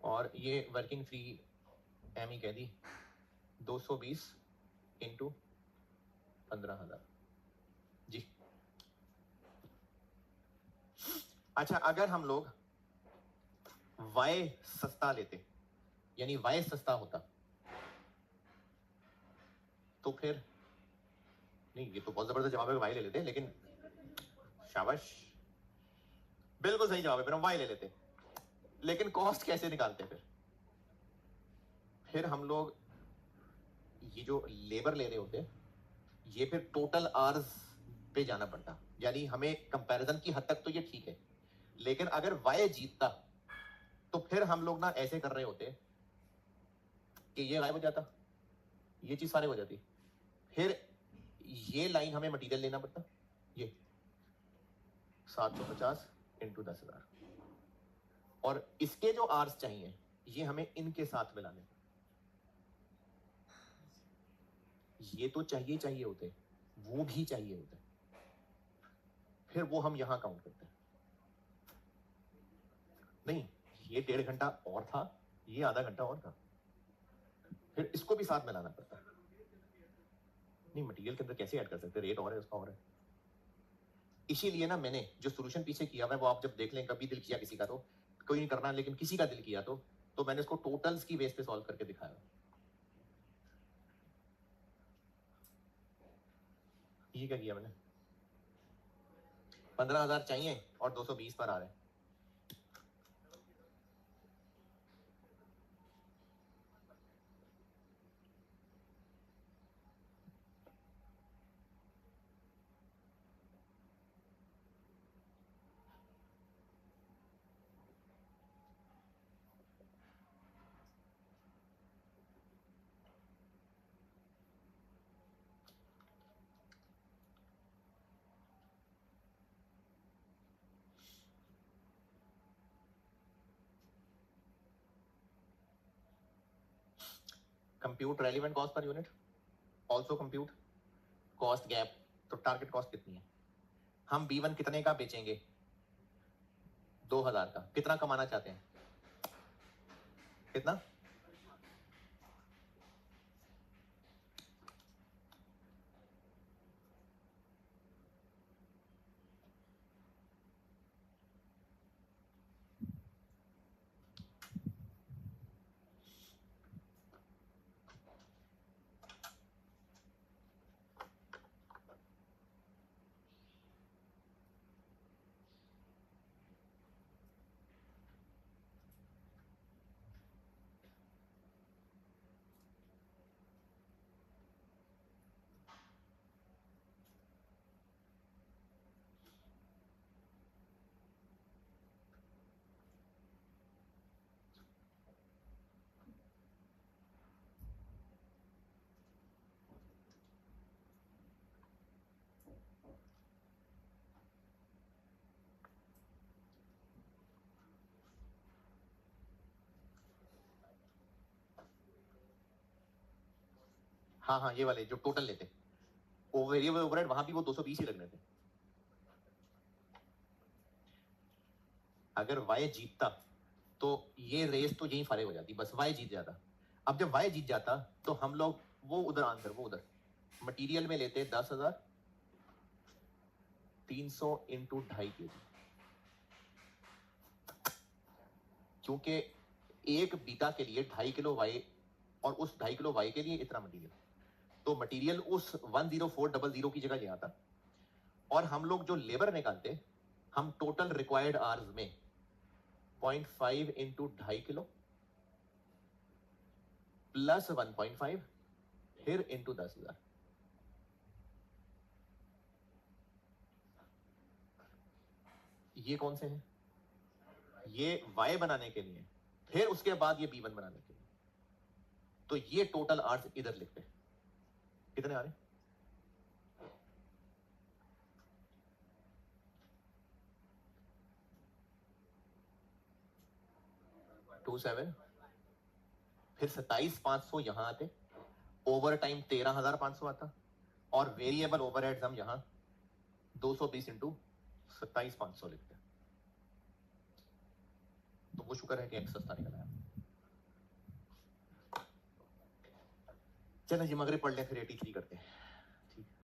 और ये वर्किंग फ्री एम ही कह दी 220 इंटू 15,000। जी अच्छा, अगर हम लोग वाई सस्ता लेते, यानी वाई सस्ता होता, तो फिर नहीं, ये तो बहुत जबरदस्त जवाब है, वाई ले लेते, लेकिन शाबाश, बिल्कुल सही जवाब है, फिर हम वाई ले लेते। लेकिन कॉस्ट कैसे निकालते हैं? फिर हम लोग ये जो लेबर ले रहे होते, ये फिर टोटल आवर्स पे जाना पड़ता। यानी हमें कंपैरिजन की हद तक तो ये ठीक है, लेकिन अगर वाई जीतता तो फिर हम लोग ना ऐसे कर रहे होते कि ये गायब हो जाता, ये चीज सारे हो जाती, फिर ये लाइन हमें मटेरियल लेना पड़ता, ये 750 इंटू 10,000, और इसके जो आर्स चाहिए ये हमें इनके साथ मिलाने। ये तो चाहिए होते, वो भी चाहिए होते, फिर वो हम यहां काउंट करते हैं। नहीं, ये 1.5 घंटा और था, ये आधा घंटा और था, फिर इसको भी साथ मिलाना पड़ता। नहीं, मटेरियल के अंदर कैसे ऐड कर सकते, रेट और है उसका और है। इसीलिए ना मैंने जो सोल्यूशन पीछे किया हुआ है वो आप जब देख लें, कभी दिल किया किसी का तो कोई नहीं करना, लेकिन किसी का दिल किया तो मैंने इसको टोटल्स की बेस पे सॉल्व करके दिखाया। ये क्या किया मैंने? 15,000 चाहिए और 220 पर आ रहे हैं। Compute relevant cost per unit, also compute cost gap. तो टारगेट कॉस्ट कितनी है? हम B1 कितने का बेचेंगे? 2,000 का। कितना कमाना चाहते हैं? कितना? हाँ हाँ, ये वाले जो टोटल लेते, वो वेरिएबल ओवरहेड वहां भी वो 220 ही लगने थे। अगर वाई जीतता तो ये रेस तो यहीं फारिग हो जाती, बस वाई जीत जाता। अब जब वाई जीत जाता तो हम लोग वो उधर आंसर, वो उधर मटेरियल में लेते 10,000, 300 इंटू 2.5 kg, क्योंकि एक बीटा के लिए 2.5 किलो वाई और उस 2.5 किलो वाई के लिए इतना मटेरियल, तो मटेरियल उस 10400 की जगह ले आता। और हम लोग जो लेबर निकालते, हम टोटल रिक्वायर्ड आवर्स में 0.5 इंटू 2.5 किलो प्लस 1.5 फिर इंटू 10,000। ये कौन से हैं? ये वाई बनाने के लिए, फिर उसके बाद ये B1 बनाने के लिए। तो ये टोटल आवर्स इधर लिखते हैं, कितने आ रहे? 27, फिर 27,500 यहां आते, ओवर टाइम 13,500 आता, और वेरिएबल ओवरहेड्स हम यहां 220 इंटू 27,500 लिखते हैं। तो वो शुक्र है कि एक्स सस्ता निकला है। चलो जी मगरिब पढ़ लें, फिर 83 करते हैं।